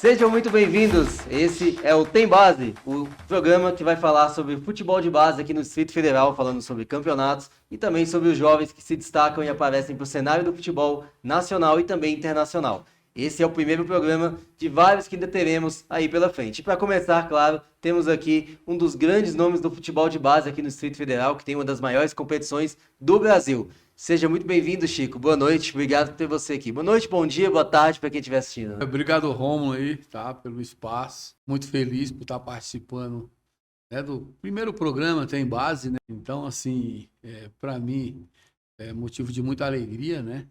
Sejam muito bem-vindos. Esse é o Tem Base, o programa que vai falar sobre futebol de base aqui no Distrito Federal, falando sobre campeonatos e também sobre os jovens que se destacam e aparecem para o cenário do futebol nacional e também internacional. Esse é o primeiro programa de vários que ainda teremos aí pela frente. E para começar, claro, temos aqui um dos grandes nomes do futebol de base aqui no Distrito Federal, que tem uma das maiores competições do Brasil. Seja muito bem-vindo, Chico. Boa noite, obrigado por ter você aqui. Boa noite, bom dia, boa tarde para quem estiver assistindo. Obrigado, Rômulo, aí, tá, pelo espaço. Muito feliz por estar participando, né, do primeiro programa Tem Base, né? Então, assim, para mim é motivo de muita alegria, né?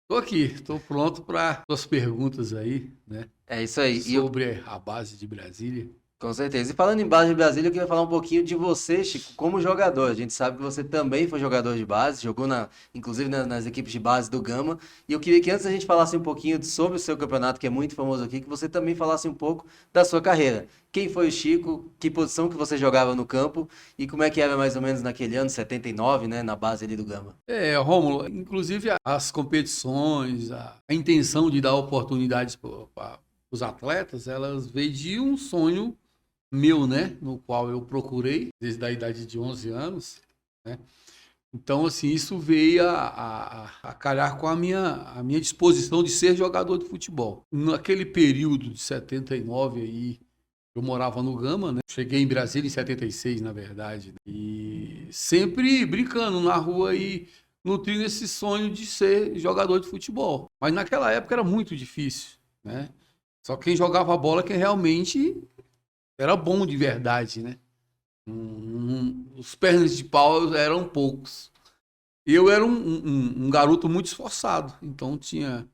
Estou aqui, estou pronto para suas perguntas aí, né? É isso aí. Sobre a base de Brasília. Com certeza. E falando em base de Brasília, eu queria falar um pouquinho de você, Chico, como jogador. A gente sabe que você também foi jogador de base, jogou inclusive nas equipes de base do Gama. E eu queria que antes a gente falasse um pouquinho sobre o seu campeonato, que é muito famoso aqui, que você também falasse um pouco da sua carreira. Quem foi o Chico, que posição que você jogava no campo e como é que era mais ou menos naquele ano, 79, né, na base ali do Gama. Rômulo, inclusive as competições, a intenção de dar oportunidades para os atletas, elas veio de um sonho meu, né, no qual eu procurei desde a idade de 11 anos, né? Então, assim, isso veio a calhar com a minha disposição de ser jogador de futebol. Naquele período de 79 aí, eu morava no Gama, né? Cheguei em Brasília em 76, na verdade, né? E sempre brincando na rua e nutrindo esse sonho de ser jogador de futebol. Mas naquela época era muito difícil, né? Só quem jogava bola quem realmente era bom de verdade, né? Os pernas de pau eram poucos. Eu era um garoto muito esforçado, então tinha,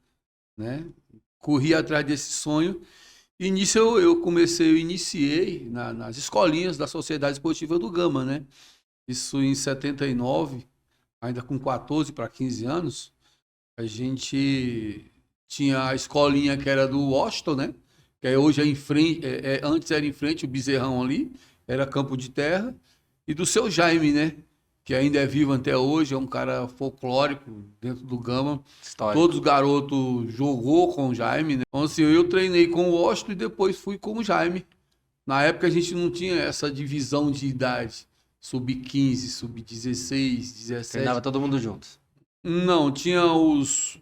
né? Corria atrás desse sonho. E nisso eu iniciei nas escolinhas da Sociedade Esportiva do Gama, né? Isso em 79, ainda com 14 para 15 anos, a gente tinha a escolinha que era do Washington, né? Que hoje é em frente, antes era em frente o Bezerrão ali, era campo de terra, e do seu Jaime, né? Que ainda é vivo até hoje, é um cara folclórico dentro do Gama. Histórico. Todos os garotos jogou com o Jaime, né? Então, assim, eu treinei com o Washington e depois fui com o Jaime. Na época a gente não tinha essa divisão de idade, sub-15, sub-16, 17. Treinava todo mundo junto. Não, tinha os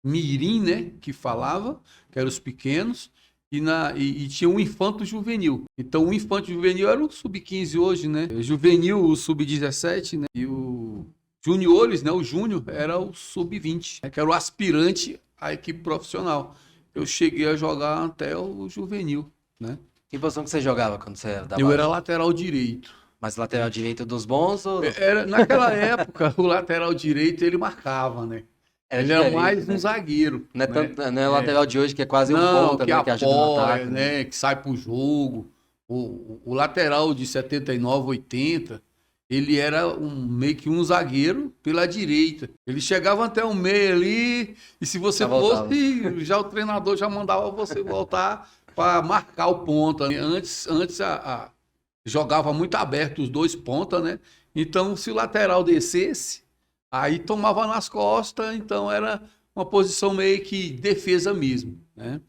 mirim, né, que falava, que eram os pequenos, e tinha um infanto juvenil. Então o infanto juvenil era o sub-15 hoje, né? Juvenil, o sub-17, né? E o juniores, né, o júnior, era o sub-20, né, que era o aspirante à equipe profissional. Eu cheguei a jogar até o juvenil, né? Que posição que você jogava quando você era da Eu base? era lateral direito. Mas lateral direito dos bons ou... Naquela época, o lateral direito ele marcava, né? Ele era mais um zagueiro. Não é, né? tanto, não é lateral de hoje, que é quase um Não, ponta, que né, que ajuda no apoia, ataque. né? Que sai pro jogo. O lateral de 79, 80, ele era meio que um zagueiro pela direita. Ele chegava até o meio ali, e se você fosse, já o treinador já mandava você voltar para marcar o ponta. Né? Antes jogava muito aberto os dois pontas, né? Então, se o lateral descesse, aí tomava nas costas, então era uma posição meio que defesa mesmo, né?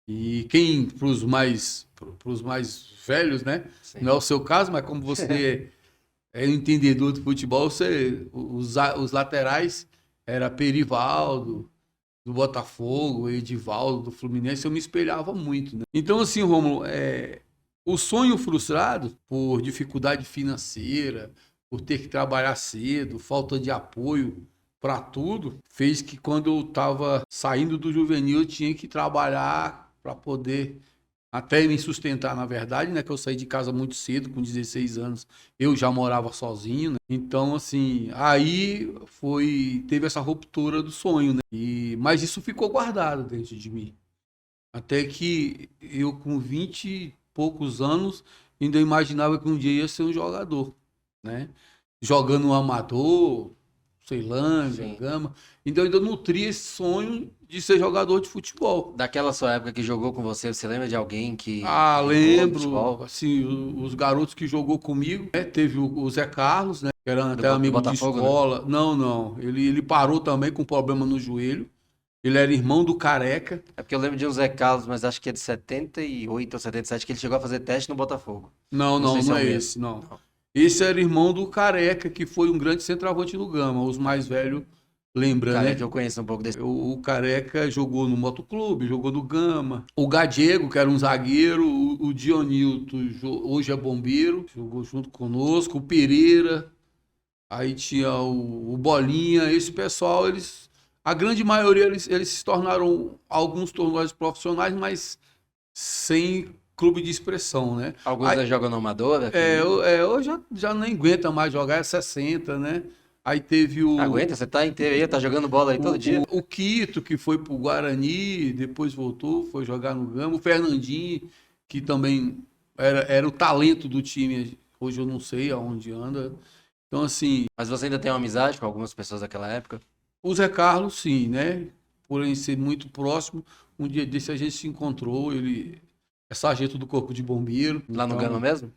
E quem, para os mais velhos, né? Sim. Não é o seu caso, mas como você é entendedor de futebol, os laterais era Perivaldo, do Botafogo, Edivaldo, do Fluminense, eu me espelhava muito, né? Então, assim, Rômulo, o sonho frustrado por dificuldade financeira, por ter que trabalhar cedo, falta de apoio para tudo, fez que quando eu estava saindo do juvenil eu tinha que trabalhar para poder até me sustentar, na verdade, né? Que eu saí de casa muito cedo, com 16 anos, eu já morava sozinho, né? Então, assim, aí teve essa ruptura do sonho, né? Mas isso ficou guardado dentro de mim. Até que eu, com 20 e poucos anos, ainda imaginava que um dia ia ser um jogador, né? Jogando um amador, Ceilândia, Gama. Então eu ainda nutria esse sonho de ser jogador de futebol. Daquela sua época que jogou com você, você lembra de alguém que... lembro. Assim, os garotos que jogou comigo, né? Teve o Zé Carlos, né? Que era até amigo de escola. Né? Não. Ele parou também com problema no joelho. Ele era irmão do Careca. É porque eu lembro de um Zé Carlos, mas acho que é de 78 ou 77, que ele chegou a fazer teste no Botafogo. Não, Não sei se é não o é mesmo. esse, não. Esse era irmão do Careca, que foi um grande centroavante no Gama. Os mais velhos lembram, Cara, né? é que eu conheço um pouco desse. O Careca jogou no Motoclube, jogou no Gama. O Gadiego, que era um zagueiro. O Dionilton, hoje é bombeiro, jogou junto conosco. O Pereira. Aí tinha o Bolinha. Esse pessoal, a grande maioria, eles se tornaram, alguns tornaram profissionais, mas sem clube de expressão, né? Alguns já jogam no Amador. Eu já nem aguenta mais jogar, é 60, né? Aí teve Aguenta, você tá inteiro aí, tá jogando bola aí todo dia. o Quito, que foi pro Guarani, depois voltou, foi jogar no Gama. O Fernandinho, que também era o talento do time. Hoje eu não sei aonde anda. Então, assim, Mas você ainda tem uma amizade com algumas pessoas daquela época? o Zé Carlos, sim, né? Por ele ser muito próximo, um dia desse a gente se encontrou. Ele é sargento do Corpo de Bombeiro. Lá no então, Gama mesmo?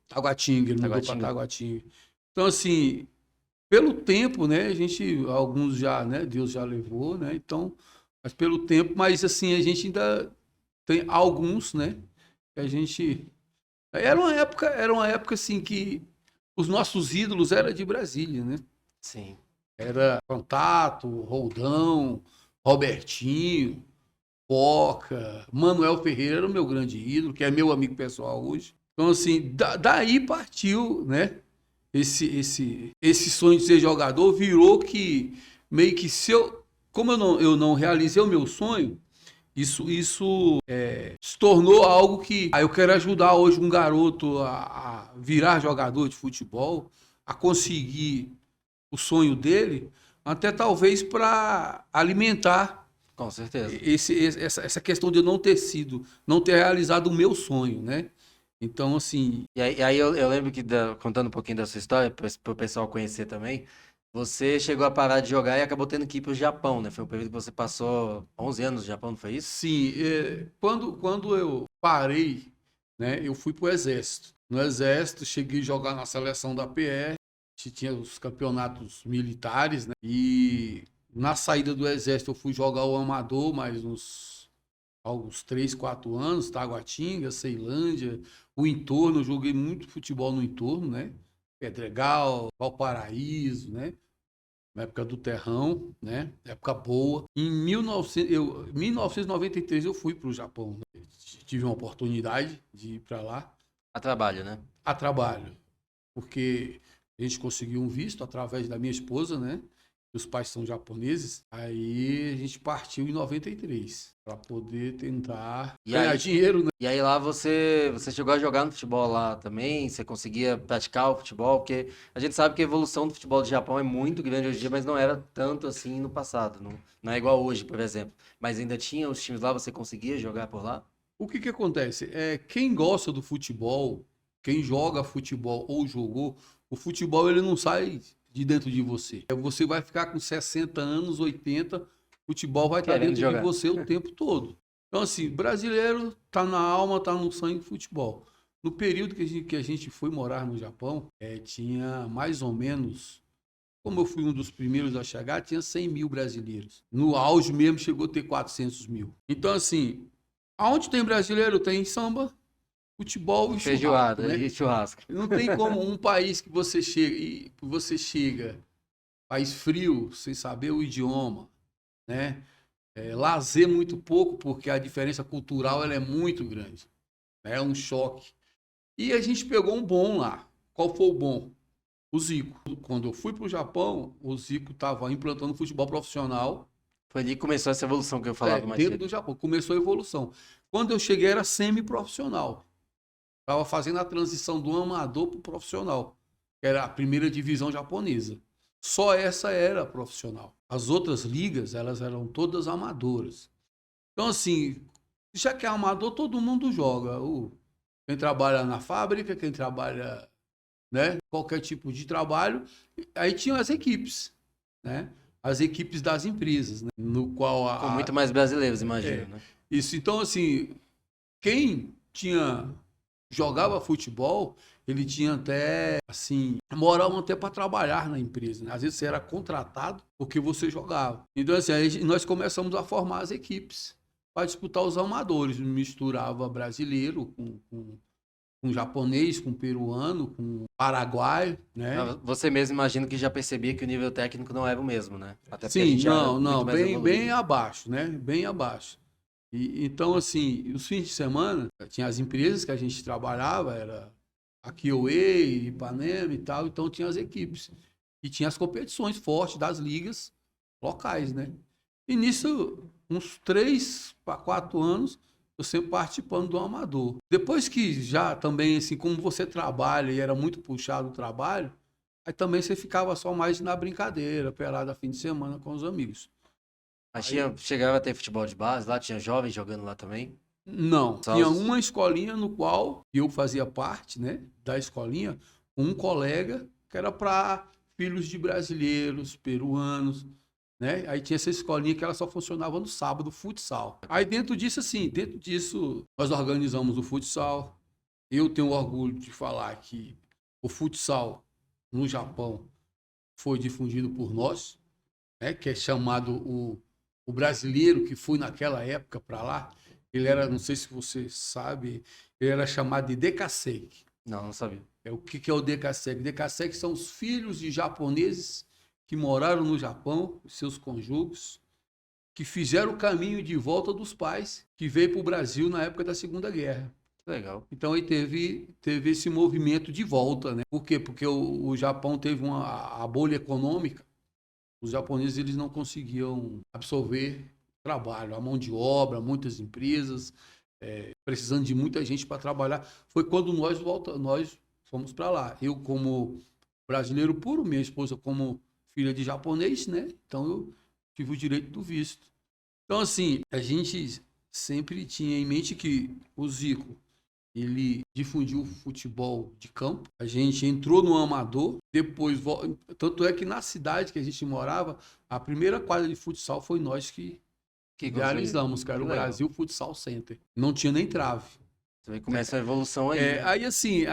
Taguatinga, ele mudou para Taguatinga. Taguatinga. Então, assim, pelo tempo, né? Alguns já, né? Deus já levou, né? Então, mas pelo tempo, mas assim, a gente ainda tem alguns, né? Que a gente. Era uma época assim que os nossos ídolos eram de Brasília, né? Sim. Era Contato, Roldão, Robertinho, Poca, Manuel Ferreira era o meu grande ídolo, que é meu amigo pessoal hoje. Então, assim, daí partiu, né? Esse sonho de ser jogador virou que meio que como eu não realizei o meu sonho, isso se tornou algo que eu quero ajudar hoje um garoto a virar jogador de futebol, a conseguir o sonho dele, até talvez para alimentar Com certeza. essa questão de eu não ter realizado o meu sonho, né? Então, assim, E aí eu lembro que, contando um pouquinho da sua história, para o pessoal conhecer também, você chegou a parar de jogar e acabou tendo que ir para o Japão, né? Foi um período que você passou 11 anos no Japão, não foi isso? sim, quando eu parei, né, eu fui pro Exército. No Exército, cheguei a jogar na seleção da PR, tinha os campeonatos militares, né? E na saída do Exército eu fui jogar o Amador, mais alguns 3, 4 anos, Taguatinga, Ceilândia, o entorno, eu joguei muito futebol no entorno, né? Pedregal, Valparaíso, né? Na época do Terrão, né? Época boa. Em 1993 eu fui para o Japão, né? Tive uma oportunidade de ir para lá A trabalho, né? a trabalho, porque a gente conseguiu um visto através da minha esposa, né? Os pais são japoneses. Aí a gente partiu em 93 para poder tentar ganhar dinheiro, né? E aí lá você chegou a jogar no futebol lá também? Você conseguia praticar o futebol? Porque a gente sabe que a evolução do futebol do Japão é muito grande hoje em dia, mas não era tanto assim no passado. Não é igual hoje, por exemplo. Mas ainda tinha os times lá, você conseguia jogar por lá? O que acontece? Quem gosta do futebol, quem joga futebol ou jogou, o futebol ele não sai de dentro de você. Você vai ficar com 60 anos, 80, o futebol vai estar Querendo dentro jogar. de você o tempo todo. Então, assim, brasileiro tá na alma, tá no sangue do futebol. No período que a gente foi morar no Japão, tinha mais ou menos, como eu fui um dos primeiros a chegar, tinha 100 mil brasileiros. No auge mesmo chegou a ter 400 mil. Então, assim, aonde tem brasileiro, tem samba, futebol e churrasco, Feijoada né? e churrasco. Não tem como um país que você chega, país frio, sem saber o idioma, né? Lazer muito pouco, porque a diferença cultural ela é muito grande. É um choque. E a gente pegou um bom lá. Qual foi o bom? O Zico. Quando eu fui para o Japão, o Zico estava implantando futebol profissional. Foi ali que começou essa evolução que eu falava mais Dentro cedo. do Japão. Começou a evolução. Quando eu cheguei era semi-profissional. Estava fazendo a transição do amador para o profissional. Era a primeira divisão japonesa. Só essa era profissional. As outras ligas, elas eram todas amadoras. Então, assim, já que é amador, todo mundo joga. Quem trabalha na fábrica, quem trabalha, né, qualquer tipo de trabalho. Aí tinham as equipes, né? As equipes das empresas, né? No qual Com muito mais brasileiros, imagino, né? Isso, então, assim, quem tinha jogava futebol, ele tinha até, assim, moral até para trabalhar na empresa, né? Às vezes você era contratado porque você jogava. Então, assim, aí nós começamos a formar as equipes para disputar os amadores. Misturava brasileiro com japonês, com peruano, com paraguaio, né? Você mesmo imagino que já percebia que o nível técnico não era o mesmo, né? Até porque a Sim, gente já era não, muito não, mais bem, evoluído. bem abaixo, né? Bem abaixo. Então, assim, os fins de semana, tinha as empresas que a gente trabalhava, era a Kioei, Ipanema e tal, então tinha as equipes. E tinha as competições fortes das ligas locais, né? E nisso, uns 3 para 4 anos, eu sempre participando do amador. Depois que já também, assim, como você trabalha e era muito puxado o trabalho, aí também você ficava só mais na brincadeira, pelada fim de semana com os amigos. Mas Aí, chegava a ter futebol de base lá, tinha jovens jogando lá também. não, Só tinha os... uma escolinha no qual eu fazia parte, né, da escolinha, com um colega que era para filhos de brasileiros, peruanos, né? Aí tinha essa escolinha que ela só funcionava no sábado, futsal. Aí dentro disso, assim, dentro disso, nós organizamos o futsal. Eu tenho orgulho de falar que o futsal no Japão foi difundido por nós, né? Que é chamado o brasileiro que foi naquela época para lá. Ele era, não sei se você sabe, ele era chamado de Dekaseki. Não, não sabia. O que é o Dekaseki? Dekaseki são os filhos de japoneses que moraram no Japão, seus cônjuges, que fizeram o caminho de volta dos pais, que veio para o Brasil na época da Segunda Guerra. Legal. Então aí teve esse movimento de volta, né? Por quê? Porque o Japão teve a bolha econômica, os japoneses eles não conseguiam absorver trabalho, a mão de obra, muitas empresas, precisando de muita gente para trabalhar. Foi quando nós fomos para lá. Eu como brasileiro puro, minha esposa como filha de japonês, né? Então eu tive o direito do visto. Então assim, a gente sempre tinha em mente que o Zico ele difundiu o futebol de campo. A gente entrou no amador, depois tanto é que na cidade que a gente morava, a primeira quadra de futsal foi nós que Que realizamos, construído. cara, Que o legal. Brasil Futsal Center. Não tinha nem trave. Você vê que começa a evolução aí, né? Aí assim,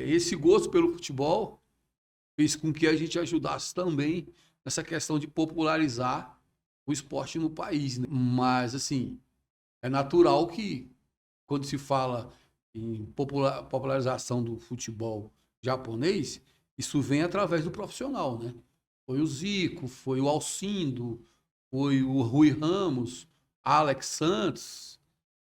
esse gosto pelo futebol fez com que a gente ajudasse também nessa questão de popularizar o esporte no país, né? Mas assim, é natural que quando se fala em popularização do futebol japonês, isso vem através do profissional, né? Foi o Zico, foi o Alcindo, foi o Rui Ramos, Alex Santos,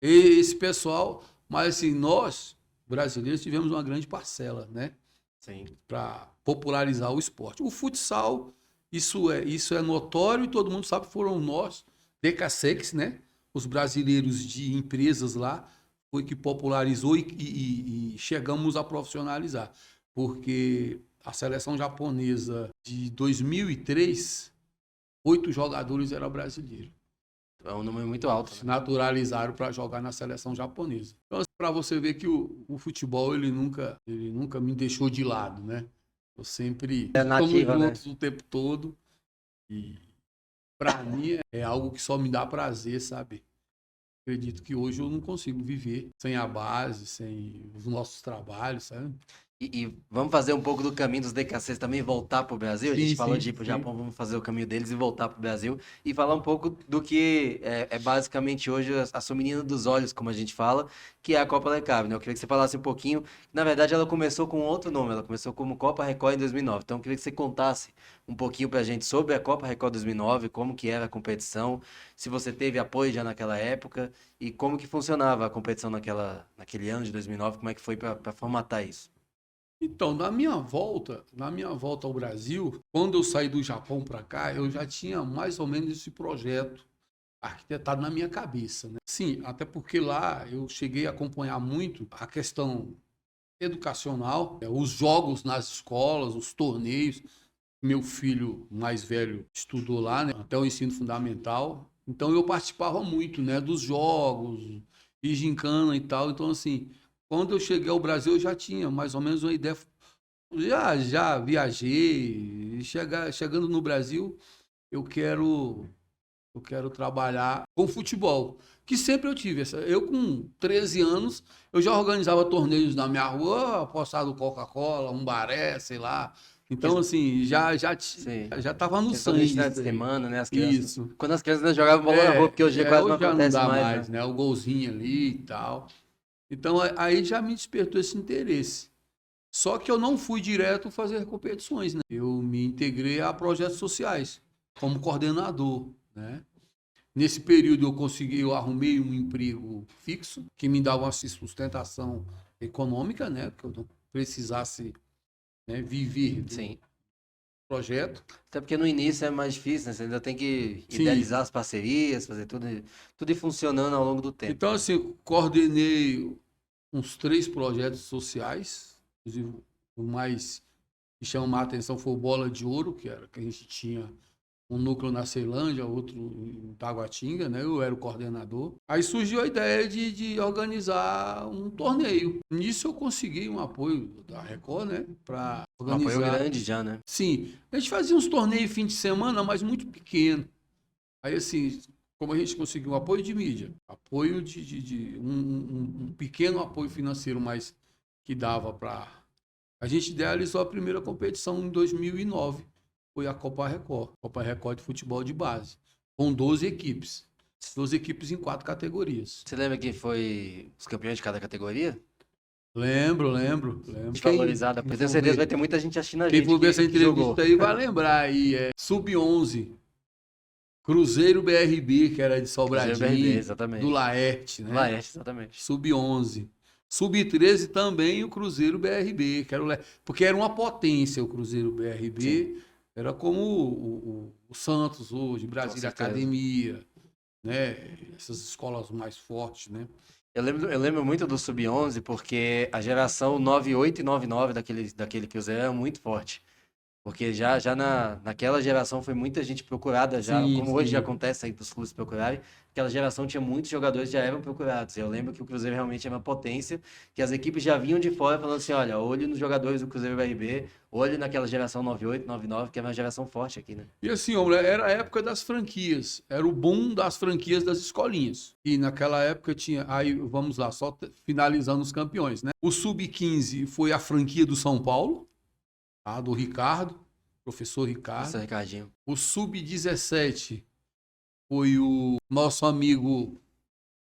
esse pessoal. Mas assim, nós, brasileiros, tivemos uma grande parcela, né? Sim. Para popularizar o esporte. O futsal, isso é notório e todo mundo sabe que foram nós, DKSEX, né? Os brasileiros de empresas lá, foi que popularizou e chegamos a profissionalizar. Porque a seleção japonesa de 2003, 8 jogadores eram brasileiros. É um número muito alto, Se né? naturalizaram para jogar na seleção japonesa. Então, para você ver que o futebol ele nunca me deixou de lado, né? Eu sempre estamos nativa, né? juntos o tempo todo e para mim é algo que só me dá prazer, sabe? Acredito que hoje eu não consigo viver sem a base, sem os nossos trabalhos, sabe? E vamos fazer um pouco do caminho dos DKCs também, voltar para o Brasil. A gente Sim, falou sim, de ir para o sim. Japão, vamos fazer o caminho deles e voltar para o Brasil. E falar um pouco do que é basicamente hoje a sua menina dos olhos, como a gente fala, que é a Copa Lecabe, né? Eu queria que você falasse um pouquinho. Na verdade, ela começou com outro nome, ela começou como Copa Record em 2009. Então, eu queria que você contasse um pouquinho para a gente sobre a Copa Record 2009, como que era a competição, se você teve apoio já naquela época e como que funcionava a competição naquele ano de 2009, como é que foi para formatar isso. Então, na minha volta ao Brasil, quando eu saí do Japão para cá, eu já tinha mais ou menos esse projeto arquitetado na minha cabeça, né? Sim, até porque lá eu cheguei a acompanhar muito a questão educacional, os jogos nas escolas, os torneios. Meu filho mais velho estudou lá, né, até o ensino fundamental. Então eu participava muito, né, dos jogos e gincana e tal. Então assim, quando eu cheguei ao Brasil eu já tinha mais ou menos uma ideia. Já viajei, chegando no Brasil, eu quero eu quero trabalhar com futebol. Que sempre eu tive. Eu, com 13 anos, eu já organizava torneios na minha rua, apostado Coca-Cola, um baré, sei lá. Então, assim, Sim. já estava no Questão de sangue final de isso aí. semana, né? As crianças. Isso. Quando as crianças ainda jogavam bola na rua, porque hoje quase não Hoje já não acontece dá mais, mais, né? né? O golzinho ali e tal. Então, aí já me despertou esse interesse. Só que eu não fui direto fazer competições, né? Eu me integrei a projetos sociais como coordenador, né? Nesse período eu arrumei um emprego fixo que me dava uma sustentação econômica, né? Que eu não precisasse, né, viver do Sim. projeto. Até porque no início é mais difícil, né? Você ainda tem que Sim. idealizar as parcerias, fazer tudo ir funcionando ao longo do tempo. Então, assim, coordenei uns 3 projetos sociais, inclusive o mais que chamou a atenção foi o Bola de Ouro, que a gente tinha um núcleo na Ceilândia, outro em Taguatinga, né? Eu era o coordenador. Aí surgiu a ideia de organizar um torneio. Nisso eu consegui um apoio da Record, né? Para Um apoio organizar. grande já, né? Sim, a gente fazia uns torneios fim de semana, mas muito pequeno. Aí, assim, como a gente conseguiu um apoio de mídia, apoio um pequeno apoio financeiro, mas que dava para... A gente idealizou a primeira competição em 2009, foi a Copa Record de futebol de base, com 12 equipes. 12 equipes em 4 categorias. Você lembra quem foi os campeões de cada categoria? Lembro. Desvalorizada. Porque tenho certeza que vai ter muita gente assistindo a Quem gente for ver essa que jogou. entrevista aí vai lembrar aí. Sub-11, Cruzeiro BRB, que era de Sobradinho, Cruzeiro BRB, exatamente. do Laerte, né? Laerte, exatamente. Sub-11. Sub-13 também o Cruzeiro BRB, que era porque era uma potência o Cruzeiro BRB. Sim. Era como o Santos hoje, Brasília Academia, né? Essas escolas mais fortes, né? Eu lembro muito do Sub-11 porque a geração 98 e 99 daquele Cruzeiro era muito forte. Porque já naquela geração foi muita gente procurada, já, Sim, como hoje sim. já acontece aí dos clubes procurarem, aquela geração tinha muitos jogadores que já eram procurados. Eu lembro que o Cruzeiro realmente era uma potência, que as equipes já vinham de fora falando assim, olha, olho nos jogadores do Cruzeiro BRB, olho naquela geração 98, 99, que é uma geração forte aqui, né? E assim, era a época das franquias, era o boom das franquias das escolinhas. E naquela época tinha, aí vamos lá, só finalizando os campeões, né? O Sub-15 foi a franquia do São Paulo, tá? Do Ricardo, professor Ricardo. Professor Ricardinho. O Sub-17 foi o nosso amigo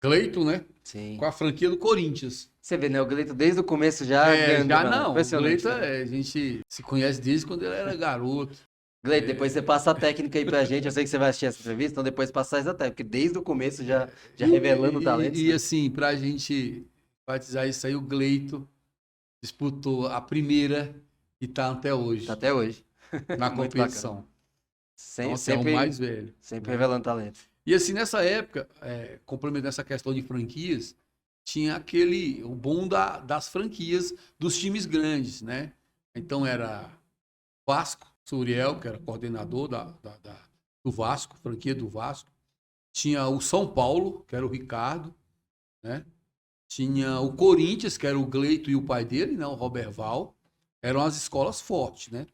Cleiton, né? Sim. Com a franquia do Corinthians. Você vê, né? O Gleito desde o começo já ganhando. Já não. O Cleiton, né? a gente se conhece desde quando ele era garoto. Gleito, depois você passa a técnica aí pra gente. Eu sei que você vai assistir essa entrevista, então depois passar essa técnica, porque desde o começo já revelando o talento. E assim, pra gente batizar isso aí, o Cleiton disputou a primeira e tá até hoje. Tá até hoje. Na competição. Sempre, é o mais velho. Sempre revelando talento. E assim, nessa época, complementando essa questão de franquias, tinha o boom das franquias dos times grandes, né? Então era Vasco, Suriel, que era coordenador do Vasco, franquia do Vasco. Tinha o São Paulo, que era o Ricardo, né? Tinha o Corinthians, que era o Gleito e o pai dele, né? O Roberval. Eram as escolas fortes, né?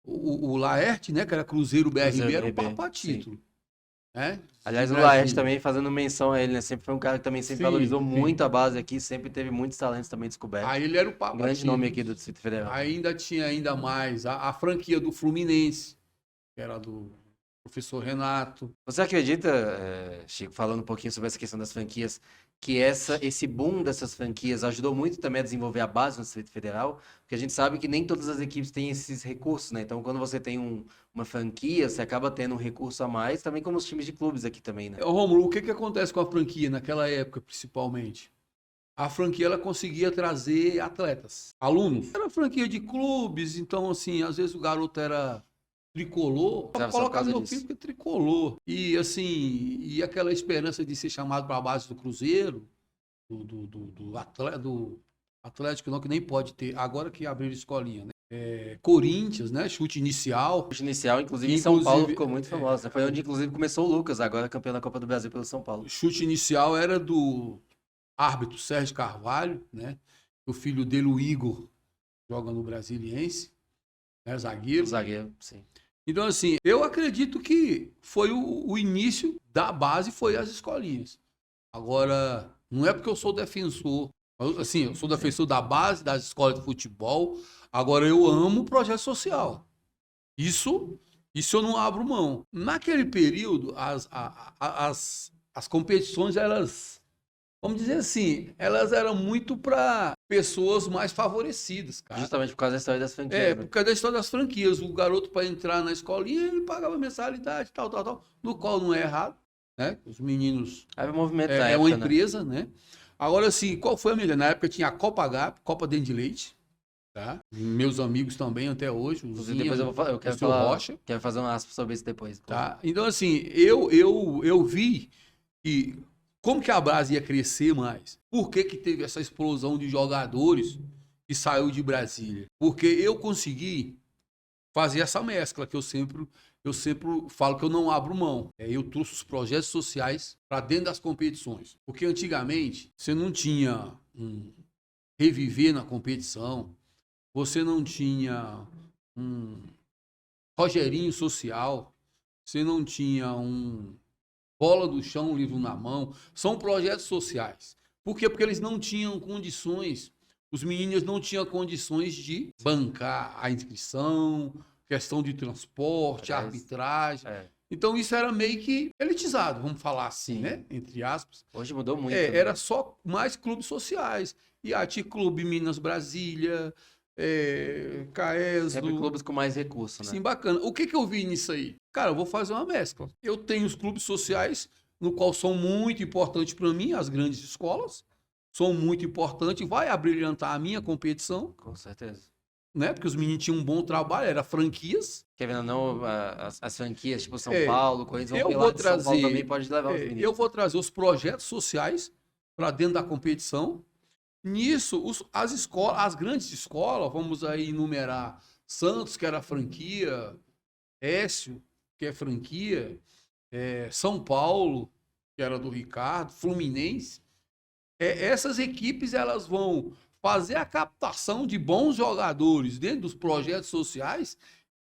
O Laerte, né? Que era Cruzeiro BRB, era o papa título. Né? Aliás, o Laerte também, fazendo menção a ele, né? Sempre foi um cara que também sempre valorizou muito a base aqui, sempre teve muitos talentos também descobertos. Aí ele era o papa um grande nome aqui do Distrito Federal. Ainda tinha mais a franquia do Fluminense, que era do professor Renato. Você acredita, Chico, falando um pouquinho sobre essa questão das franquias, que esse boom dessas franquias ajudou muito também a desenvolver a base no Distrito Federal? Porque a gente sabe que nem todas as equipes têm esses recursos, né? Então, quando você tem uma franquia, você acaba tendo um recurso a mais, também como os times de clubes aqui também, né? Rômulo, o que acontece com a franquia naquela época, principalmente? A franquia, ela conseguia trazer atletas, alunos. Era franquia de clubes, então, assim, às vezes o garoto era tricolor, colocar meu filho porque tricolor. E assim, e aquela esperança de ser chamado para a base do Cruzeiro, do Atlético, não, que nem pode ter, agora que abriram escolinha, né? Corinthians, né? Chute inicial. Chute inicial, inclusive em São Paulo ficou muito famoso. Né? Foi onde, inclusive, começou o Lucas, agora campeão da Copa do Brasil pelo São Paulo. Chute inicial era do árbitro Sérgio Carvalho, né? O filho dele, o Igor, joga no Brasiliense, né? Zagueiro. Zagueiro, sim. Então, assim, eu acredito que foi o início da base, foi as escolinhas. Agora, não é porque eu sou defensor, assim, eu sou defensor da base, das escolas de futebol, agora eu amo o projeto social. Isso, isso eu não abro mão. Naquele período, as competições, elas, vamos dizer assim, elas eram muito para pessoas mais favorecidas, cara. Justamente por causa da história das franquias. É, né? por causa da história das franquias. O garoto, para entrar na escolinha, ele pagava mensalidade, tal, no qual não é errado, né? Os meninos. Aí o movimento da É uma época, né? empresa, né? Agora, assim, qual foi a melhor? Na época tinha a Copa H, Copa Dente de Leite, tá? Meus amigos também até hoje, o Inclusive, Zinha, depois eu o quero seu falar, Rocha, quero fazer um aspa sobre isso depois. tá? Então, assim, eu vi que como que a base ia crescer mais? Por que que teve essa explosão de jogadores que saiu de Brasília? Porque eu consegui fazer essa mescla que eu sempre falo que eu não abro mão. Eu trouxe os projetos sociais para dentro das competições. Porque antigamente você não tinha um reviver na competição, você não tinha um Rogerinho social, você não tinha um bola do chão, um livro na mão. São projetos sociais. Por quê? Porque eles não tinham condições, os meninos não tinham condições de bancar a inscrição, questão de transporte, Aliás, arbitragem. É. Então isso era meio que elitizado, vamos falar assim, Sim. né? Entre aspas. Hoje mudou muito. né? Era só mais clubes sociais. IAT Clube Minas Brasília, Sempre Caesdo. clubes com mais recurso, né? Sim, bacana. O que que eu vi nisso aí? Cara, eu vou fazer uma mescla. Eu tenho os clubes sociais, no qual são muito importantes para mim, as grandes escolas. São muito importantes, vai abrilhantar a minha competição, Com certeza. né? Porque os meninos tinham um bom trabalho, era franquias. Querendo ou não, as franquias, tipo São É, Paulo, Corinthians vão eu pelo vou lado de São Paulo trazer, também pode levar os meninos. eu vou trazer os projetos sociais para dentro da competição. Nisso, as escolas, as grandes escolas, vamos aí enumerar Santos, que era franquia, Écio, que é franquia, São Paulo, que era do Ricardo, Fluminense. Essas equipes elas vão fazer a captação de bons jogadores dentro dos projetos sociais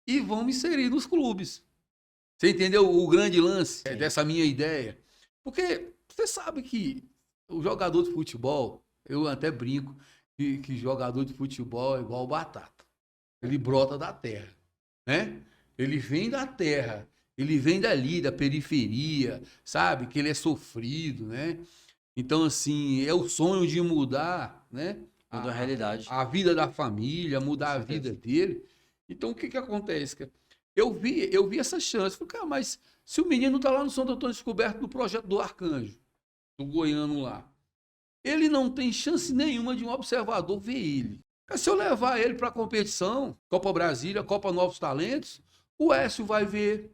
e vão inserir nos clubes. Você entendeu o grande lance Sim. dessa minha ideia? Porque você sabe que o jogador de futebol, eu até brinco, que jogador de futebol é igual batata. Ele brota da terra, né? Ele vem da terra, ele vem dali, da periferia, sabe? Que ele é sofrido, né? Então, assim, é o sonho de mudar, né? Mudou a realidade. A vida da família, mudar a Com certeza. vida dele. Então, o que que acontece, cara? Eu vi essa chance. Falei, cara, mas se o menino tá lá no Santo Antônio Descoberto no projeto do Arcanjo, do goiano lá, ele não tem chance nenhuma de um observador ver ele. Se eu levar ele para a competição, Copa Brasília, Copa Novos Talentos, o Écio vai ver,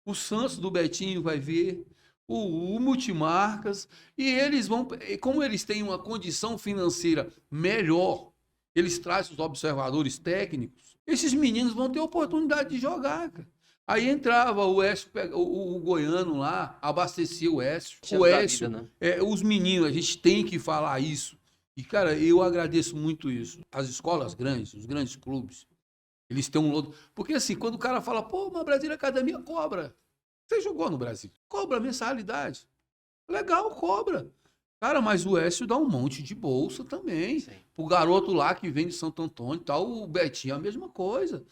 o Santos do Betinho vai ver, o Multimarcas, e eles vão, como eles têm uma condição financeira melhor, eles trazem os observadores técnicos, esses meninos vão ter oportunidade de jogar, cara. Aí entrava o Écio, o goiano lá, abastecia o Écio. O Écio, Vida, né? os meninos, a gente tem que falar isso. E, cara, eu agradeço muito isso. As escolas grandes, os grandes clubes, eles têm um lodo. Porque, assim, quando o cara fala, pô, mas Brasília Academia cobra. Você jogou no Brasil? Cobra mensalidade. Legal, cobra. Cara, mas o Écio dá um monte de bolsa também. Sim. O garoto lá que vem de Santo Antônio e tal, o Betinho é a mesma coisa.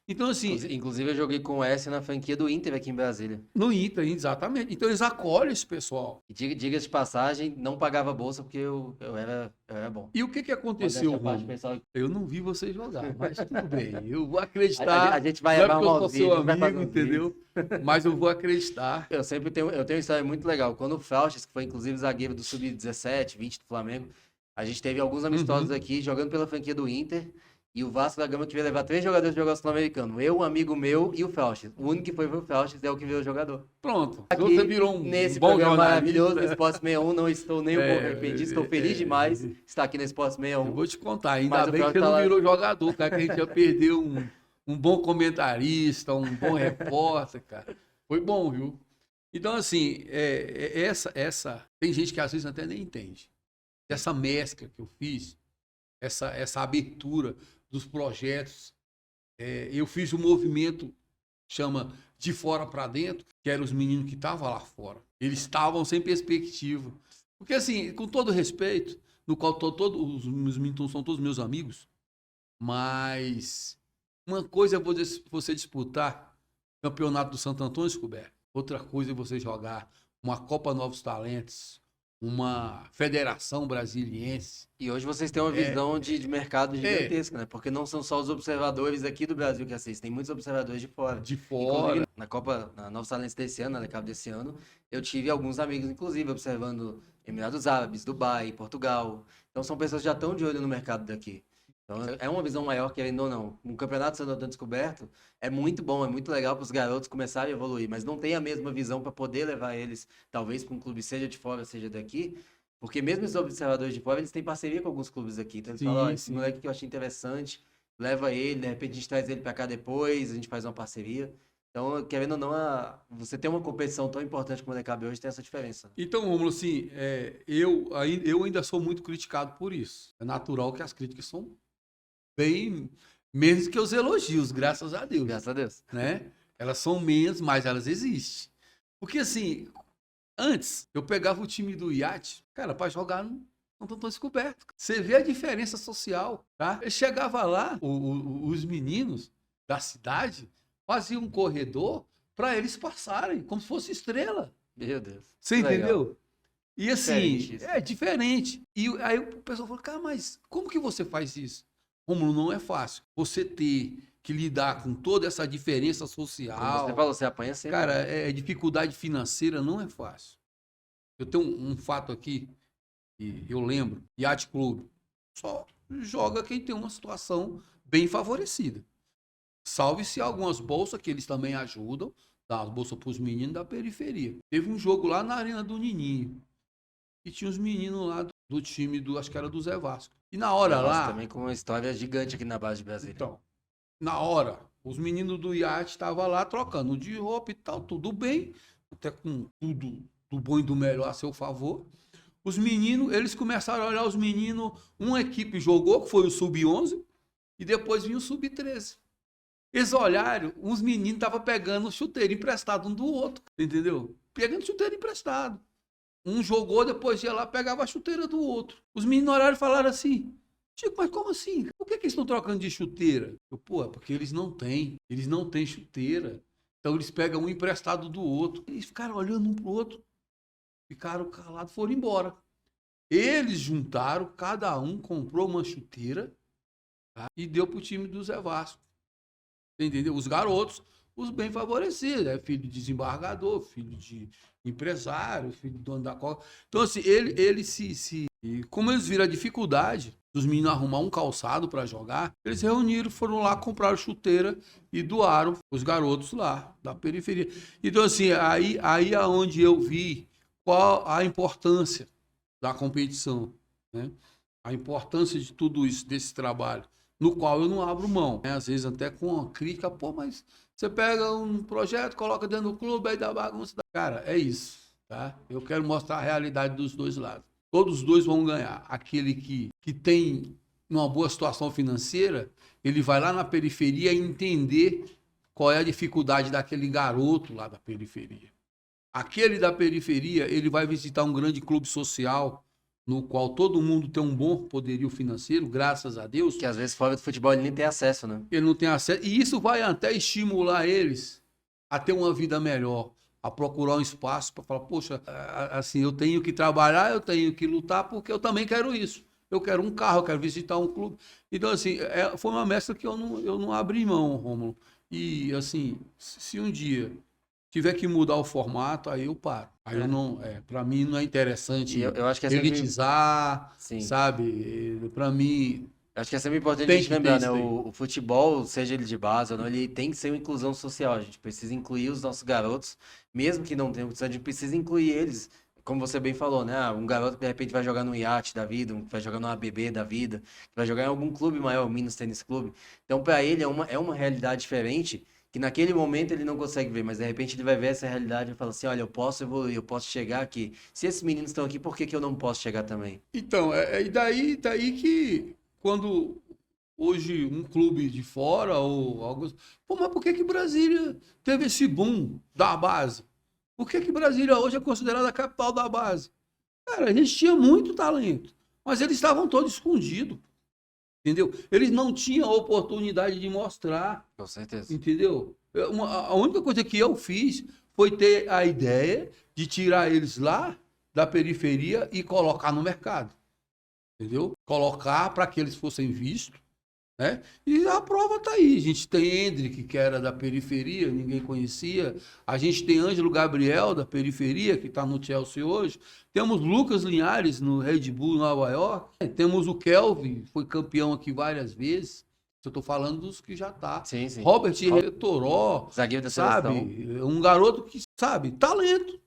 Então, assim, Inclusive, eu joguei com o S na franquia do Inter aqui em Brasília. no Inter, exatamente. Então, eles acolhem esse pessoal. E diga-se de passagem, não pagava bolsa porque eu era bom. E o que que aconteceu, Modéstia à parte, Romulo? pessoal. Eu não vi você jogar, mas tudo bem. Eu vou A acreditar. gente vai Não é armar porque eu um sou vídeo, seu vai fazer amigo, um vídeo. entendeu? Mas eu vou acreditar. Eu tenho uma história muito legal. Quando o Felches, que foi inclusive zagueiro do Sub-17, 20 do Flamengo, a gente teve alguns amistosos aqui jogando pela franquia do Inter. E o Vasco da Gama queria levar 3 jogadores de jogar sul-americano. Eu, um amigo meu e o Felches. O único que foi o Felches é o que virou jogador. Pronto. Aqui, Você virou um nesse bom programa jornalista. maravilhoso do Esporte 61, não estou nem um pouco arrependido, estou feliz demais de estar aqui no Esporte Eu 61. vou te contar, ainda Mas o bem que Felches você tá não lá- virou jogador, cara, que a gente ia perder um bom comentarista, um bom repórter, cara. Foi bom, viu? Então, assim, tem gente que às vezes até nem entende. Essa mescla que eu fiz, essa abertura dos projetos eu fiz um movimento, chama de fora para dentro, que eram os meninos que estavam lá fora. Eles estavam sem perspectiva. Porque, assim, com todo respeito, no qual todos os meninos são todos meus amigos, mas uma coisa é você disputar o campeonato do Santo Antônio Descoberto, outra coisa é você jogar uma Copa Novos Talentos, uma Federação Brasiliense. E hoje vocês têm uma visão de mercado gigantesca, né? Porque não são só os observadores aqui do Brasil que assistem, tem muitos observadores de fora. De Inclusive, fora. na Novos Talentos desse ano, na Cup desse ano, eu tive alguns amigos, inclusive, observando Emirados Árabes, Dubai, Portugal. Então são pessoas que já estão de olho no mercado daqui. Então é uma visão maior, querendo ou não. Um campeonato Santo Antônio Descoberto é muito bom, é muito legal para os garotos começarem a evoluir, mas não tem a mesma visão para poder levar eles, talvez, para um clube, seja de fora, seja daqui. Porque mesmo os observadores de fora, eles têm parceria com alguns clubes aqui. Então eles falam, ó, esse moleque que eu achei interessante, leva ele, de repente a gente traz ele para cá depois, a gente faz uma parceria. Então, querendo ou não, você ter uma competição tão importante como a DKB hoje tem essa diferença. Então, Rômulo, assim, eu ainda sou muito criticado por isso. É natural que as críticas são bem menos que os elogios, graças a Deus. Graças a Deus. Né? Elas são menos, mas elas existem. Porque, assim, antes, eu pegava o time do iate, cara, para jogar no Santo Antônio Descoberto. Você vê a diferença social, tá? Eu chegava lá, os meninos da cidade faziam um corredor para eles passarem, como se fosse estrela. Meu Deus. Você entendeu? E assim, Diferente. é diferente. E aí o pessoal falou, cara, mas como que você faz isso? Romulo, não é fácil. Você ter que lidar com toda essa diferença Como social. você falou, você apanha sempre. Cara, dificuldade financeira não é fácil. Eu tenho um fato aqui, que eu lembro, Yacht Clube só joga quem tem uma situação bem favorecida. Salve-se algumas bolsas que eles também ajudam, dá as bolsas para os meninos da periferia. Teve um jogo lá na Arena do Nininho, e tinha os meninos lá do time, acho que era do Zé Vasco. E na hora lá... também com uma história gigante aqui na base de Brasília. Então, na hora, os meninos do iate estavam lá trocando de roupa e tal, tudo bem, até com tudo do bom e do melhor a seu favor. Os meninos, eles começaram a olhar os meninos, uma equipe jogou, que foi o Sub-11, e depois vinha o Sub-13. Eles olharam, os meninos estavam pegando chuteiro emprestado um do outro, entendeu? Pegando chuteiro emprestado. Um jogou, depois ia lá, pegava a chuteira do outro. Os meninos olharam e falaram assim, Chico, mas como assim? Por que eles estão trocando de chuteira? Pô, é porque eles não têm chuteira. Então eles pegam um emprestado do outro. Eles ficaram olhando um pro outro, ficaram calados, foram embora. Eles juntaram, cada um comprou uma chuteira, tá? E deu pro time do Zé Vasco. Entendeu? Os garotos, os bem favorecidos, né? Filho de desembargador, filho de empresário, filho de dono da coca. Então, assim, e como eles viram a dificuldade dos meninos arrumar um calçado para jogar, eles reuniram, foram lá, compraram chuteira e doaram os garotos lá, da periferia. Então, assim, aí é onde eu vi qual a importância da competição, né? A importância de tudo isso, desse trabalho, no qual eu não abro mão, né? Às vezes até com uma crítica, pô, mas você pega um projeto, coloca dentro do clube, aí dá bagunça. Cara, é isso, tá? Eu quero mostrar a realidade dos dois lados. Todos os dois vão ganhar. Aquele que tem uma boa situação financeira, ele vai lá na periferia entender qual é a dificuldade daquele garoto lá da periferia. Aquele da periferia, ele vai visitar um grande clube social, no qual todo mundo tem um bom poderio financeiro, graças a Deus. Que às vezes fora do futebol ele nem tem acesso, né? Ele não tem acesso. E isso vai até estimular eles a ter uma vida melhor, a procurar um espaço para falar, poxa, assim, eu tenho que trabalhar, eu tenho que lutar, porque eu também quero isso. Eu quero um carro, eu quero visitar um clube. Então, assim, foi uma mescla que eu não abri mão, Rômulo. E, assim, se um dia tiver que mudar o formato, aí eu paro. Aí eu não, para mim não é interessante eu acho que é elitizar, sempre... sabe? Para mim acho que é sempre importante a gente lembrar, né? O futebol, seja ele de base ou não, ele tem que ser uma inclusão social. A gente precisa incluir os nossos garotos, mesmo que não tenham condição, a gente precisa incluir eles. Como você bem falou, né? Um garoto que de repente vai jogar no iate da vida, vai jogar no ABB da vida, vai jogar em algum clube maior, o Minas Tênis Clube. Então, para ele é uma realidade diferente, que naquele momento ele não consegue ver, mas de repente ele vai ver essa realidade e fala assim, olha, eu posso evoluir, eu posso chegar aqui. Se esses meninos estão aqui, por que eu não posso chegar também? Então, daí que quando hoje um clube de fora ou algo assim. Pô, mas por que que Brasília teve esse boom da base? Por que que Brasília hoje é considerada a capital da base? Cara, a gente tinha muito talento, mas eles estavam todos escondidos, entendeu? Eles não tinham a oportunidade de mostrar, Com certeza. entendeu? A única coisa que eu fiz foi ter a ideia de tirar eles lá da periferia e colocar no mercado, entendeu? Colocar para que eles fossem vistos, né? E a prova está aí. A gente tem Hendrick, que era da periferia, ninguém conhecia. A gente tem Ângelo Gabriel, da periferia, que está no Chelsea hoje. Temos Lucas Linhares, no Red Bull Nova York. Temos o Kelvin, foi campeão aqui várias vezes. Eu estou falando dos que já tá. Sim, sim. Robert Toró, Zagueiro da seleção. sabe? Um garoto que, sabe, talento.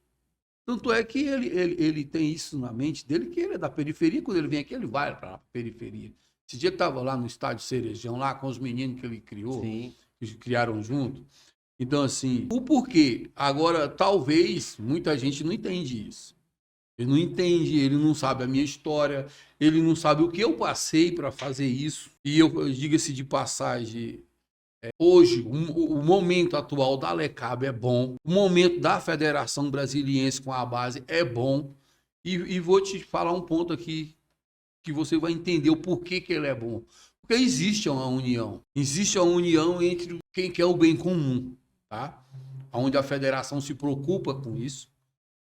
Tanto é que ele tem isso na mente dele, que ele é da periferia. Quando ele vem aqui, ele vai para a periferia. Esse dia que estava lá no estádio Cerejão, lá com os meninos que ele criou, Sim. que criaram junto. Então, assim, o porquê? Agora, talvez, muita gente não entende isso. Ele não entende, ele não sabe a minha história, ele não sabe o que eu passei para fazer isso. E eu diga-se de passagem, hoje, o momento atual da Lecab é bom, o momento da Federação Brasiliense com a base é bom. E vou te falar um ponto aqui que você vai entender o porquê que ele é bom. Porque existe uma união. Existe uma união entre quem quer o bem comum, tá? Onde a federação se preocupa com isso.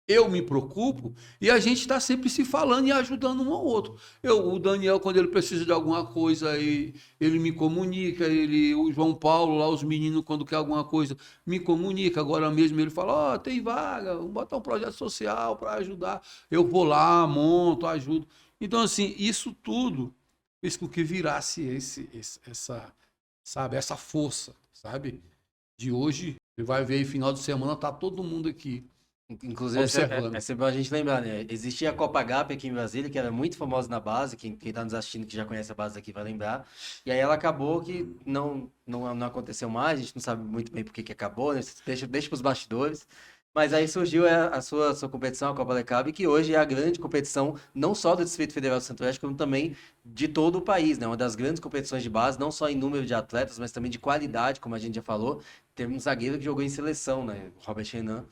Eu me preocupo e a gente está sempre se falando e ajudando um ao outro. O Daniel, quando ele precisa de alguma coisa, ele me comunica. O João Paulo, lá, os meninos, quando quer alguma coisa, me comunica. Agora mesmo ele fala, ó, tem vaga, vamos botar um projeto social para ajudar. Eu vou lá, monto, ajudo. Então, assim, isso tudo fez com que virasse essa força, sabe? De hoje, você vai ver, final de semana, tá todo mundo aqui. Inclusive, Observando. é sempre bom a gente lembrar, né? Existia a Copa Gap aqui em Brasília, que era muito famosa na base, quem tá nos assistindo, que já conhece a base aqui vai lembrar. E aí ela acabou que não aconteceu mais, a gente não sabe muito bem por que acabou, né? Deixa pros bastidores. Mas aí surgiu a sua competição, a Copa Lecab, que hoje é a grande competição, não só do Distrito Federal do Centro-Oeste, como também de todo o país, né? Uma das grandes competições de base, não só em número de atletas, mas também de qualidade, como a gente já falou. Temos um zagueiro que jogou em seleção, né? Robert Renan.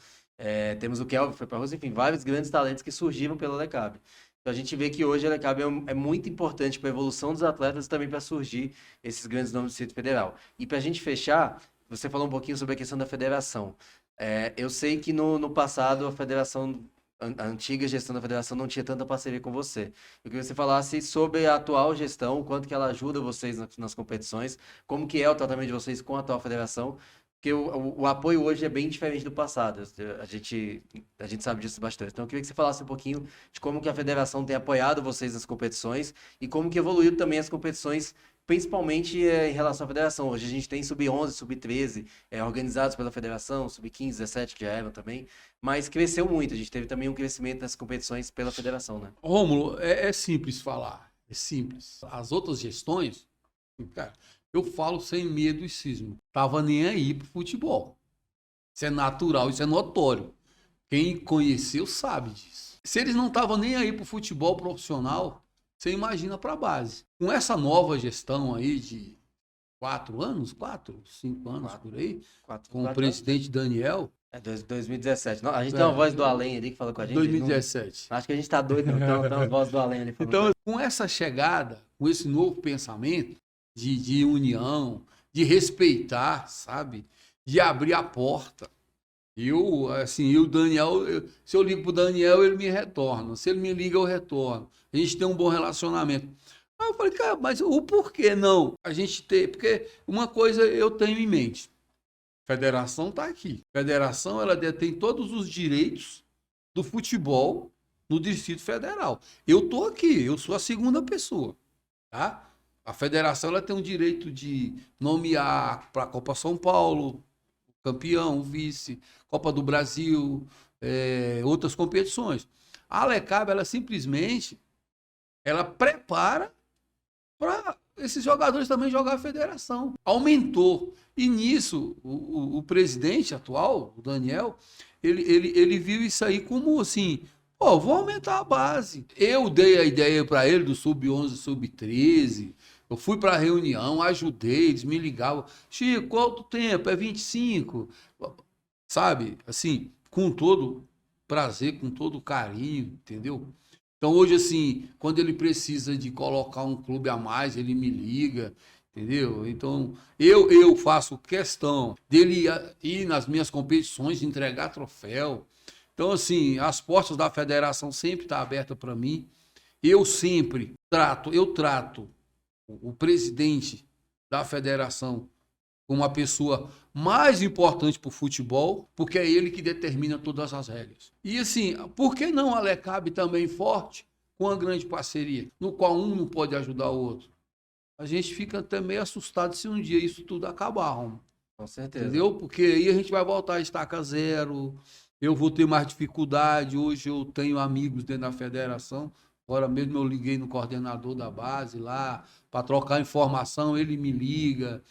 Temos o Kelvin, foi para a Rússia, enfim, vários grandes talentos que surgiram pela Lecab. Então a gente vê que hoje a Lecab é muito importante para a evolução dos atletas e também para surgir esses grandes nomes do Distrito Federal. E para a gente fechar, você falou um pouquinho sobre a questão da federação. Eu sei que no passado a antiga gestão da federação não tinha tanta parceria com você. Eu queria que você falasse sobre a atual gestão, o quanto que ela ajuda vocês nas competições, como que é o tratamento de vocês com a atual federação, porque o apoio hoje é bem diferente do passado. A gente sabe disso bastante. Então eu queria que você falasse um pouquinho de como que a federação tem apoiado vocês nas competições e como que evoluiu também as competições, principalmente em relação à federação. Hoje a gente tem sub-11, sub-13 organizados pela federação, sub-15, 17 que já eram também, mas cresceu muito. A gente teve também um crescimento nas competições pela federação, né? Rômulo, é simples falar. É simples. As outras gestões, cara, eu falo sem medo e cismo. Tava nem aí pro futebol. Isso é natural, isso é notório. Quem conheceu sabe disso. Se eles não estavam nem aí pro futebol profissional, você imagina para a base. Com essa nova gestão aí de 4 anos, 5 anos por aí, com o presidente Daniel. 2017. A gente tem uma voz do além ali que fala com a gente. 2017. Acho que a gente tá doido, não. Tem umas vozes do além ali falando. Então, com essa chegada, com esse novo pensamento de união, de respeitar, sabe? De abrir a porta. O Daniel, se eu ligo pro Daniel, ele me retorna. Se ele me liga, eu retorno. A gente tem um bom relacionamento. Aí eu falei, cara, mas o porquê não? A gente tem, porque uma coisa eu tenho em mente. Federação está aqui. Federação, ela detém todos os direitos do futebol no Distrito Federal. Eu tô aqui, eu sou a segunda pessoa, tá? A federação, ela tem o direito de nomear para a Copa São Paulo, campeão, vice, Copa do Brasil, outras competições. A Lecab, ela simplesmente, ela prepara para esses jogadores também jogar a federação. Aumentou. E nisso, o presidente atual, o Daniel, ele viu isso aí como assim, vou aumentar a base. Eu dei a ideia para ele do sub-11, sub-13, Eu fui para a reunião, ajudei, eles me ligavam. Chico, quanto tempo? É 25. Sabe? Assim, com todo prazer, com todo carinho, entendeu? Então, hoje, assim, quando ele precisa de colocar um clube a mais, ele me liga, entendeu? Então, eu faço questão dele ir nas minhas competições, entregar troféu. Então, assim, as portas da federação sempre estão abertas para mim. Eu trato o presidente da federação como uma pessoa mais importante para o futebol, porque é ele que determina todas as regras. E assim, por que não a Lecab também forte, com uma grande parceria, no qual um não pode ajudar o outro? A gente fica até meio assustado se um dia isso tudo acabar, Romo. Com certeza. Entendeu? Porque aí a gente vai voltar a estaca zero, eu vou ter mais dificuldade. Hoje eu tenho amigos dentro da federação. Agora mesmo eu liguei no coordenador da base lá para trocar informação, ele me liga.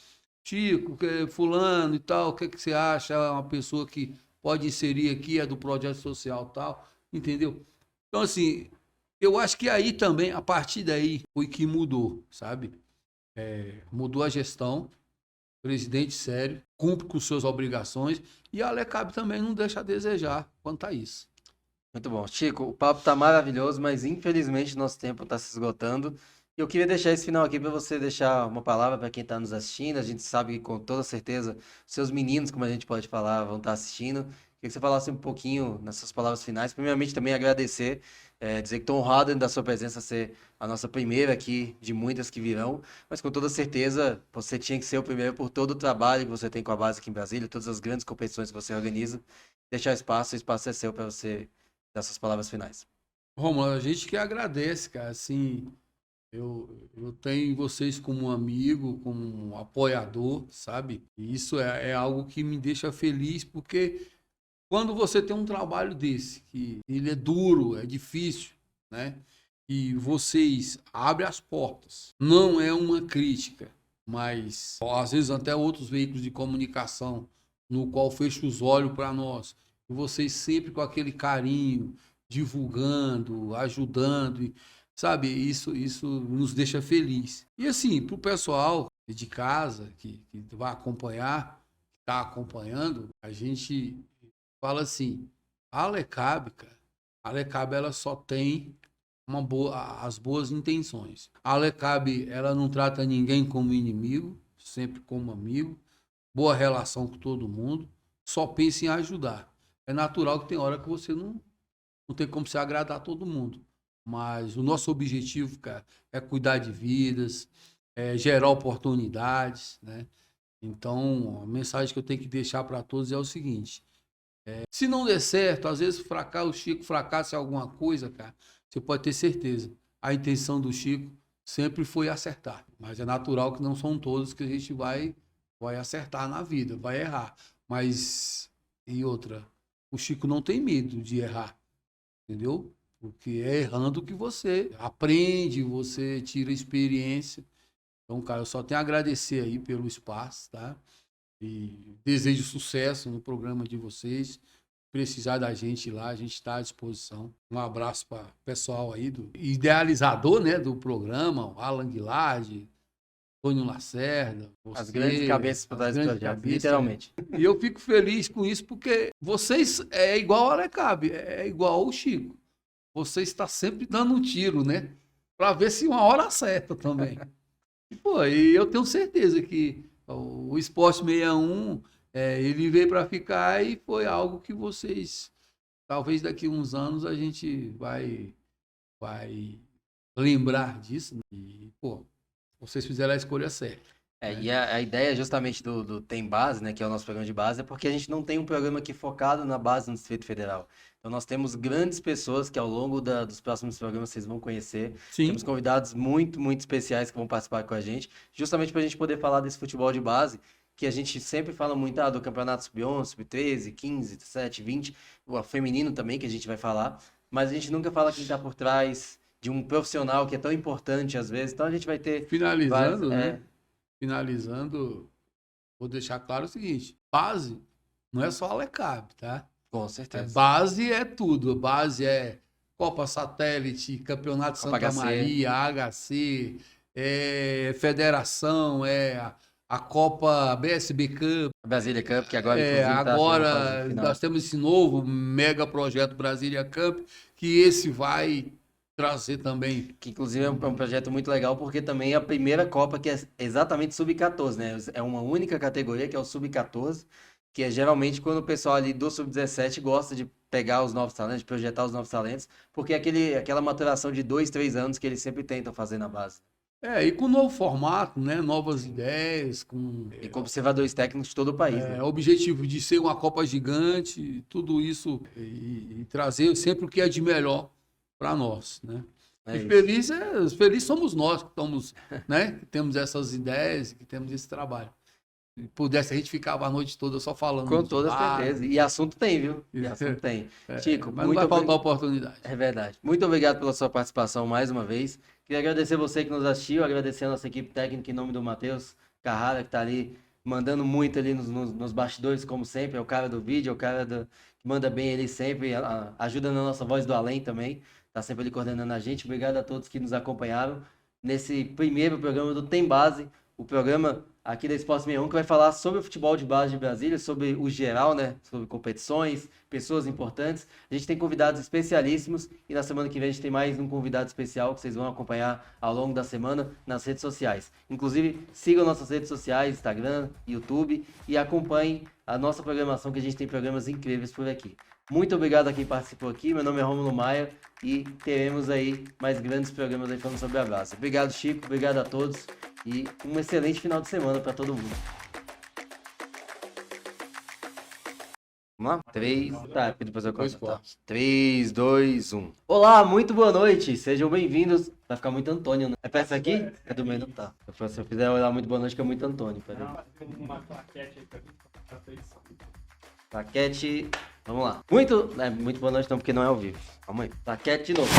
Chico, fulano e tal, o que você acha? É uma pessoa que pode inserir aqui, é do projeto social tal, entendeu? Então, assim, eu acho que aí também, a partir daí, foi que mudou, sabe? Mudou a gestão, presidente sério, cumpre com suas obrigações e a Alecab também não deixa a desejar quanto a isso. Muito bom. Chico, o papo tá maravilhoso, mas infelizmente nosso tempo está se esgotando. E eu queria deixar esse final aqui para você deixar uma palavra para quem está nos assistindo. A gente sabe que com toda certeza seus meninos, como a gente pode falar, vão estar assistindo. Queria que você falasse um pouquinho nessas palavras finais. Primeiramente, também agradecer, dizer que estou honrado da sua presença ser a nossa primeira aqui de muitas que virão. Mas com toda certeza você tinha que ser o primeiro por todo o trabalho que você tem com a base aqui em Brasília, todas as grandes competições que você organiza. Deixar espaço, o espaço é seu para você dessas palavras finais. Romulo, a gente que agradece, cara, assim, eu tenho vocês como um amigo, como um apoiador, sabe? E isso é algo que me deixa feliz, porque quando você tem um trabalho desse, que ele é duro, é difícil, né? E vocês abrem as portas. Não é uma crítica, mas às vezes até outros veículos de comunicação, no qual fecha os olhos para nós. E vocês sempre com aquele carinho, divulgando, ajudando, sabe? Isso nos deixa feliz. E assim, para o pessoal de casa que vai acompanhar, que está acompanhando, a gente fala assim, a Alecab, cara, a Alecab ela só tem as boas intenções. A Alecab, ela não trata ninguém como inimigo, sempre como amigo, boa relação com todo mundo, só pensa em ajudar. É natural que tem hora que você não tem como se agradar a todo mundo. Mas o nosso objetivo, cara, é cuidar de vidas, é gerar oportunidades, né? Então, a mensagem que eu tenho que deixar para todos é o seguinte: se não der certo, às vezes o Chico fracassa em alguma coisa, cara, você pode ter certeza. A intenção do Chico sempre foi acertar. Mas é natural que não são todos que a gente vai acertar na vida, vai errar. Mas, e outra, o Chico não tem medo de errar, entendeu? Porque é errando que você aprende, você tira experiência. Então, cara, eu só tenho a agradecer aí pelo espaço, tá? E desejo sucesso no programa de vocês. Precisar da gente lá, a gente está à disposição. Um abraço para o pessoal aí, do idealizador, né, do programa, o Alan Guilherme, Antônio Lacerda, As grandes cabeças por trás do projeto, literalmente. E eu fico feliz com isso, porque vocês é igual a Alecab, é igual o Chico. Você está sempre dando um tiro, né? Para ver se uma hora acerta também. E eu tenho certeza que o Esporte 61, ele veio para ficar e foi algo que vocês, talvez daqui a uns anos a gente vai lembrar disso, né? E, vocês fizeram a escolha certa. E a ideia justamente do Tem Base, né, que é o nosso programa de base, é porque a gente não tem um programa aqui focado na base no Distrito Federal. Então nós temos grandes pessoas que ao longo dos próximos programas vocês vão conhecer. Sim. Temos convidados muito, muito especiais que vão participar com a gente, justamente para a gente poder falar desse futebol de base, que a gente sempre fala muito do campeonato sub-11, sub-13, 15, 17, 20, o feminino também, que a gente vai falar, mas a gente nunca fala quem está por trás de um profissional que é tão importante às vezes. Então a gente vai ter... Finalizando, né? Finalizando, vou deixar claro o seguinte: base não é só a Alecab, tá? Com certeza. Base é tudo. Base é Copa Satélite, Campeonato Copa Santa HC. Maria, HC, federação, a Copa BSB Cup. Brasília Cup, que agora, inclusive, tá Agora chegando à fase final. nós temos esse novo mega projeto Brasília Cup, que esse vai trazer também. Que inclusive é um projeto muito legal, porque também é a primeira Copa que é exatamente Sub-14, né? É uma única categoria que é o Sub-14, que é geralmente quando o pessoal ali do Sub-17 gosta de pegar os novos talentos, de projetar os novos talentos, porque é aquela maturação de 2, 3 anos que eles sempre tentam fazer na base. E com novo formato, né? Novas ideias, E com observadores técnicos de todo o país, né? objetivo de ser uma Copa gigante, tudo isso e trazer sempre o que é de melhor para nós, né? É E isso. feliz somos nós que estamos, né? Que temos essas ideias, que temos esse trabalho. Se pudesse, a gente ficava a noite toda só falando. Com toda certeza. E assunto tem, viu? E assunto tem. Chico, Mas não muito vai faltar obrigado. oportunidade. É verdade. Muito obrigado pela sua participação mais uma vez. Queria agradecer você que nos assistiu, agradecer a nossa equipe técnica em nome do Matheus Carrara, que está ali mandando muito ali nos bastidores, como sempre. É o cara do vídeo, é o cara que manda bem ali sempre, ajuda na nossa voz do além também. Está sempre ali coordenando a gente. Obrigado a todos que nos acompanharam nesse primeiro programa do Tem Base, o programa aqui da Esporte 61, que vai falar sobre o futebol de base de Brasília, sobre o geral, né? Sobre competições, pessoas importantes. A gente tem convidados especialíssimos e na semana que vem a gente tem mais um convidado especial que vocês vão acompanhar ao longo da semana nas redes sociais. Inclusive, sigam nossas redes sociais, Instagram, YouTube e acompanhem a nossa programação, que a gente tem programas incríveis por aqui. Muito obrigado a quem participou aqui. Meu nome é Rômulo Maia e teremos aí mais grandes programas aí falando sobre a base. Obrigado, Chico. Obrigado a todos e um excelente final de semana para todo mundo. Vamos lá? 3. Tá, depois eu conto. Tá. 3, 2, 1. Olá, muito boa noite. Sejam bem-vindos. Vai ficar muito Antônio, né? É pra essa aqui? É do meio, não tá. Se eu fizer olhar muito boa noite, fica muito Antônio. Peraí. Uma plaquete aí pra mim, pra feição. Plaquete. Vamos lá. Muito boa noite, não, porque não é ao vivo. Calma aí. Plaquete de novo.